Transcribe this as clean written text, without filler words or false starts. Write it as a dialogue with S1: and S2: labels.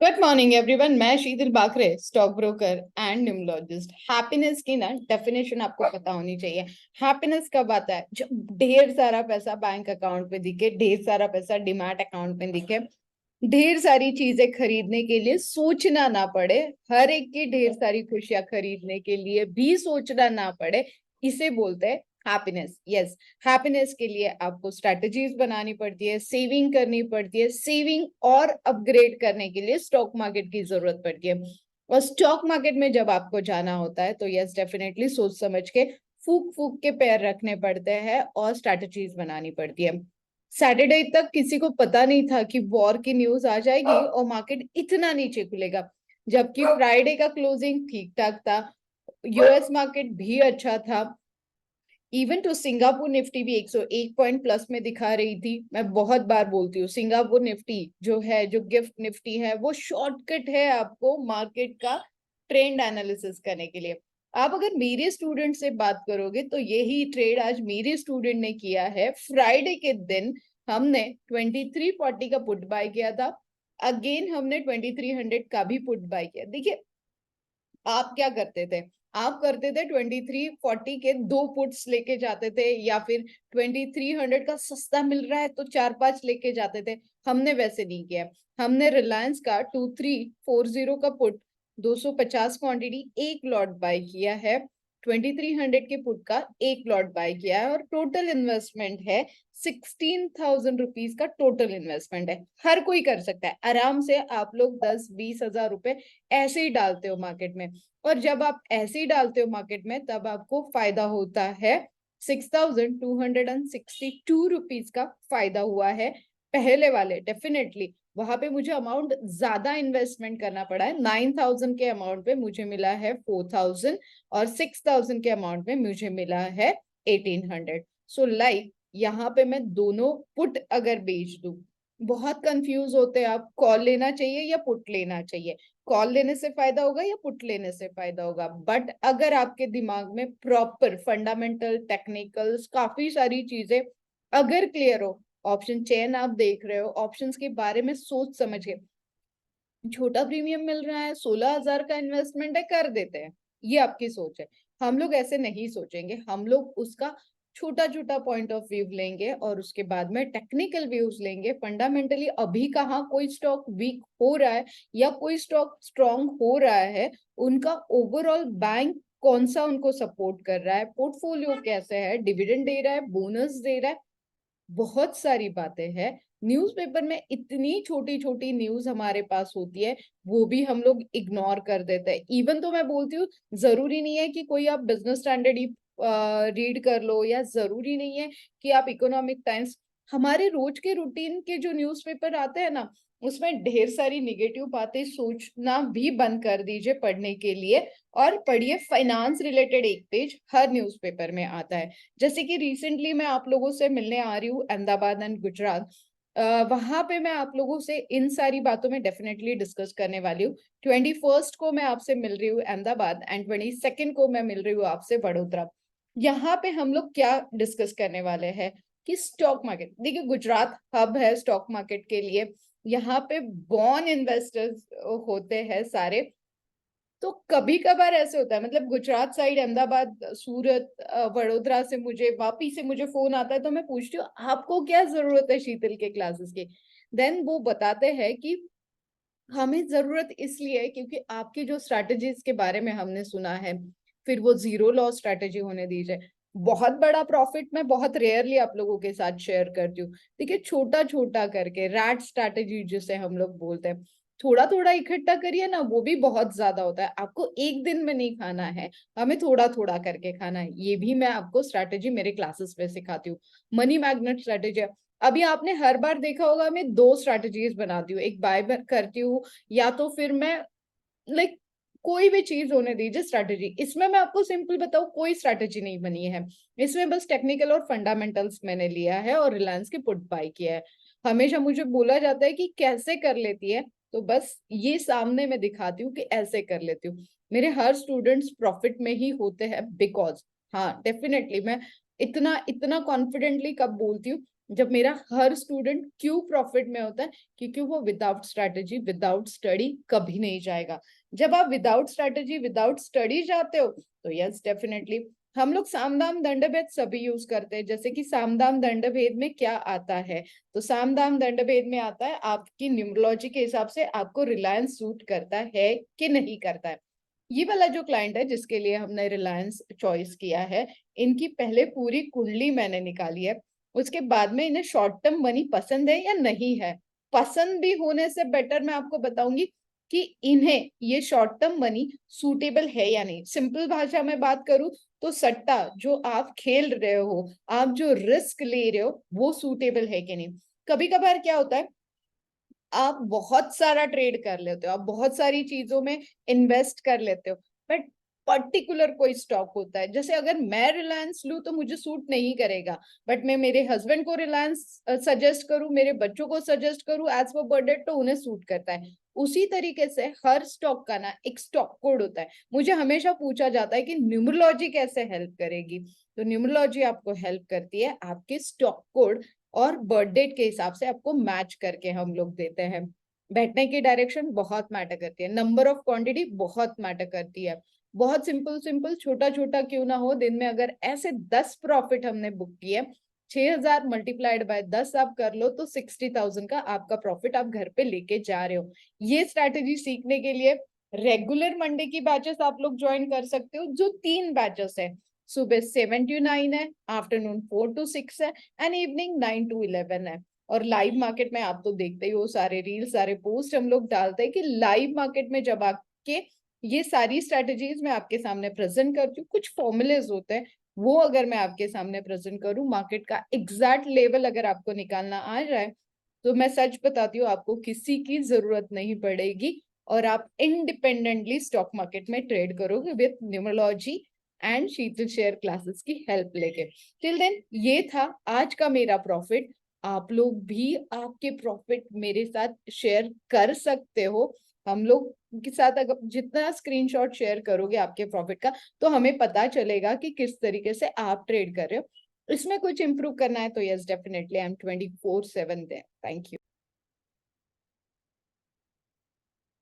S1: Good morning everyone. मैं Sheetal Bakre, stock broker and numerologist. Happiness की ना डेफिनेशन आपको पता होनी चाहिए। हैप्पीनेस कब आता है? जब ढेर सारा पैसा बैंक अकाउंट में दिखे, ढेर सारा पैसा डिमैट अकाउंट में दिखे, ढेर सारी चीजें खरीदने के लिए सोचना ना पड़े, हर एक की ढेर सारी खुशियां खरीदने के लिए भी सोचना ना पड़े, इसे बोलते हैं हैप्पीनेस। यस, हैप्पीनेस के लिए आपको स्ट्रेटजीज बनानी पड़ती है, सेविंग करनी पड़ती है, सेविंग और अपग्रेड करने के लिए स्टॉक मार्केट की जरूरत पड़ती है। और स्टॉक मार्केट में जब आपको जाना होता है तो यस डेफिनेटली सोच समझ के फूक फूक के पैर रखने पड़ते हैं और स्ट्रेटजीज बनानी पड़ती है। सैटरडे तक किसी को पता नहीं था कि वॉर की न्यूज आ जाएगी और मार्केट इतना नीचे खुलेगा, जबकि फ्राइडे का क्लोजिंग ठीक ठाक था। यूएस मार्केट भी अच्छा था। इवन तो सिंगापुर निफ्टी भी 101 पॉइंट प्लस में दिखा रही थी। मैं बहुत बार बोलती हूँ, सिंगापुर निफ्टी जो है, जो गिफ्ट निफ्टी है, वो शॉर्टकट है आपको मार्केट का ट्रेंड एनालिसिस करने के लिए। आप अगर मेरे स्टूडेंट से बात करोगे तो यही ट्रेड आज मेरे स्टूडेंट ने किया है। फ्राइडे के दिन हमने 2340 का पुट बाय किया था। अगेन हमने 2300 का भी पुट बाय किया। देखिए, आप क्या करते थे? आप करते थे 2340 के दो पुट्स लेके जाते थे, या फिर 2300 का सस्ता मिल रहा है तो 4-5 लेके जाते थे। हमने वैसे नहीं किया। हमने रिलायंस का 2340 का पुट 250 क्वांटिटी एक लॉट बाय किया है, 2300 के पुट का एक लॉट बाय किया है, और टोटल इन्वेस्टमेंट है 16,000 रुपीज का टोटल इन्वेस्टमेंट है। हर कोई कर सकता है आराम से। आप लोग 10-20 हजार रुपए ऐसे ही डालते हो मार्केट में, और जब आप ऐसे ही डालते हो मार्केट में तब आपको फायदा होता है। 6,262 रुपीज का फायदा हुआ है पहले वाले। डेफिनेटली वहां पे मुझे अमाउंट ज्यादा इन्वेस्टमेंट करना पड़ा है। 9,000 के अमाउंट पे मुझे मिला है 4,000, और 6,000 के अमाउंट पे मुझे मिला है 1,800। सो लाइक यहाँ पे मैं दोनों पुट अगर बेच दूं, बहुत कंफ्यूज होते हैं आप, कॉल लेना चाहिए या पुट लेना चाहिए, कॉल लेने से फायदा होगा या पुट लेने से फायदा होगा। बट अगर आपके दिमाग में प्रॉपर फंडामेंटल टेक्निकल्स काफी सारी चीजें अगर क्लियर हो, ऑप्शन चेन आप देख रहे हो, ऑप्शंस के बारे में सोच समझ के, छोटा प्रीमियम मिल रहा है, 16,000 का इन्वेस्टमेंट है, कर देते हैं, ये आपकी सोच है। हम लोग ऐसे नहीं सोचेंगे। हम लोग उसका छोटा छोटा पॉइंट ऑफ व्यू लेंगे और उसके बाद में टेक्निकल व्यूज लेंगे। फंडामेंटली अभी कहाँ कोई स्टॉक वीक हो रहा है या कोई स्टॉक स्ट्रांग हो रहा है, उनका ओवरऑल बैंक कौन सा उनको सपोर्ट कर रहा है, पोर्टफोलियो कैसे है, डिविडेंड दे रहा है, बोनस दे रहा है, बहुत सारी बातें हैं। न्यूज़पेपर में इतनी छोटी छोटी न्यूज हमारे पास होती है, वो भी हम लोग इग्नोर कर देते हैं। इवन तो मैं बोलती हूँ, जरूरी नहीं है कि कोई आप बिजनेस स्टैंडर्ड ही रीड कर लो, या जरूरी नहीं है कि आप इकोनॉमिक टाइम्स। हमारे रोज के रूटीन के जो न्यूज़पेपर आते हैं ना, उसमें ढेर सारी निगेटिव बातें सोचना भी बंद कर दीजिए पढ़ने के लिए, और पढ़िए फाइनेंस रिलेटेड एक पेज हर न्यूज़पेपर में आता है। जैसे कि रिसेंटली मैं आप लोगों से मिलने आ रही हूँ अहमदाबाद एंड गुजरात, वहां पे मैं आप लोगों से इन सारी बातों में डेफिनेटली डिस्कस करने वाली हूँ। 21st को मैं आपसे मिल रही हूँ अहमदाबाद, एंड 22nd को मैं मिल रही हूँ आपसे वडोदरा। यहाँ पे हम लोग क्या डिस्कस करने वाले हैं कि स्टॉक मार्केट, देखिए गुजरात हब है स्टॉक मार्केट के लिए। यहाँ पे बॉर्न इन्वेस्टर्स होते हैं सारे। तो कभी कभार ऐसे होता है, मतलब गुजरात साइड, अहमदाबाद, सूरत, वडोदरा से मुझे वापी से मुझे फोन आता है, तो मैं पूछती हूँ आपको क्या जरूरत है शीतल के क्लासेस की। देन वो बताते हैं कि हमें जरूरत इसलिए है क्योंकि आपकी जो स्ट्रैटेजीज के बारे में हमने सुना है। फिर वो जीरो लॉस स्ट्रैटेजी होने दीजिए। बहुत बड़ा प्रॉफिट मैं बहुत रेयरली आप लोगों के साथ शेयर करती हूँ। देखिए, छोटा छोटा करके रैट स्ट्रैटेजी जिसे हम लोग बोलते हैं, थोड़ा थोड़ा इकट्ठा करिए ना, वो भी बहुत ज्यादा होता है। आपको एक दिन में नहीं खाना है, हमें थोड़ा थोड़ा करके खाना है। ये भी मैं आपको स्ट्रैटेजी मेरे क्लासेस में सिखाती हूँ। मनी मैग्नेट स्ट्रैटेजी, अभी आपने हर बार देखा होगा मैं दो स्ट्रैटेजीज बनाती हूँ, एक बाय करती हूँ, या तो फिर मैं लाइक कोई भी चीज होने दीजिए स्ट्रैटेजी। इसमें मैं आपको सिंपल बताऊं, कोई स्ट्रैटेजी नहीं बनी है। इसमें बस टेक्निकल और फंडामेंटल्स मैंने लिया है और रिलायंस की पुट बाय किया है। हमेशा मुझे बोला जाता है कि कैसे कर लेती है, तो बस ये सामने मैं दिखाती हूँ कि ऐसे कर लेती हूँ। मेरे हर स्टूडेंट्स प्रॉफिट में ही होते हैं बिकॉज, हाँ डेफिनेटली मैं इतना इतना कॉन्फिडेंटली कब बोलती हूँ, जब मेरा हर स्टूडेंट क्यों प्रॉफिट में होता है, क्योंकि वो विदाउट स्ट्रैटेजी विदाउट स्टडी कभी नहीं जाएगा। जब आप विदाउट स्ट्रैटेजी विदाउट स्टडी जाते हो तो यस डेफिनेटली हम लोग सामदाम दंड भेद सभी यूज करते हैं। जैसे कि सामदाम दंड भेद में क्या आता है, तो सामदाम दंड भेद में आता है आपकी न्यूमरोलॉजी के हिसाब से आपको रिलायंस सूट करता है कि नहीं करता है। ये वाला जो क्लाइंट है जिसके लिए हमने रिलायंस चॉइस किया है, इनकी पहले पूरी कुंडली मैंने निकाली है, उसके बाद में इन्हें शॉर्ट टर्म मनी पसंद है या नहीं है। पसंद भी होने से बेटर मैं आपको बताऊंगी कि इन्हें ये शॉर्ट टर्म मनी सूटेबल है या नहीं। सिंपल भाषा में बात करूं तो सट्टा जो आप खेल रहे हो, आप जो रिस्क ले रहे हो, वो सूटेबल है कि नहीं। कभी कभार क्या होता है, आप बहुत सारा ट्रेड कर लेते हो, आप बहुत सारी चीजों में इन्वेस्ट कर लेते हो, बट पर्टिकुलर कोई स्टॉक होता है, जैसे अगर मैं रिलायंस लूं तो मुझे सूट नहीं करेगा, बट मैं मेरे हस्बैंड को रिलायंस सजेस्ट करूं, मेरे बच्चों को सजेस्ट करूं एज पर बजट, तो उन्हें सूट करता है। उसी तरीके से हर स्टॉक का ना एक स्टॉक कोड होता है। मुझे हमेशा पूछा जाता है कि न्यूमरोलॉजी कैसे हेल्प करेगी, तो न्यूमरोलॉजी आपको हेल्प करती है आपके स्टॉक कोड और बर्थ डेट के हिसाब से आपको मैच करके हम लोग देते हैं। बैठने की डायरेक्शन बहुत मैटर करती है, नंबर ऑफ क्वांटिटी बहुत मैटर करती है। बहुत सिंपल सिंपल छोटा छोटा क्यों ना हो, दिन में अगर ऐसे 10 प्रॉफिट हमने बुक किए, 6,000 मल्टीप्लाइड बाय 10 आप कर लो तो 60,000 का आपका प्रॉफिट आप घर पे लेके जा रहे हो। ये स्ट्रैटेजी सीखने के लिए रेगुलर मंडे की बैचेस आप लोग ज्वाइन कर सकते हो, जो 3 बैचेस है। सुबह 7 to 9 है, आफ्टरनून 4 to 6 है, एंड इवनिंग 9 to 11 है। और लाइव मार्केट में आप तो देखते ही हो, सारे रील सारे पोस्ट हम लोग डालते हैं कि लाइव मार्केट में जब आपके ये सारी स्ट्रेटेजीज मैं आपके सामने प्रेजेंट करती हूँ, कुछ फॉर्मुलेज होते हैं, वो अगर मैं आपके सामने प्रेजेंट करूँ, मार्केट का एग्जैक्ट लेवल अगर आपको निकालना आ रहा है, तो मैं सच बताती हूँ आपको किसी की जरूरत नहीं पड़ेगी और आप इंडिपेंडेंटली स्टॉक मार्केट में ट्रेड करोगे with numerology and Sheetal share classes की हेल्प लेके। टिल देन ये था आज का मेरा प्रॉफिट। आप लोग भी आपके प्रॉफिट मेरे साथ शेयर कर सकते हो। हम लोग के साथ अगर जितना स्क्रीनशॉट शेयर करोगे आपके प्रॉफिट का, तो हमें पता चलेगा कि किस तरीके से आप ट्रेड कर रहे हो। इसमें कुछ इंप्रूव करना है तो yes definitely I am 24/7 there. Thank you.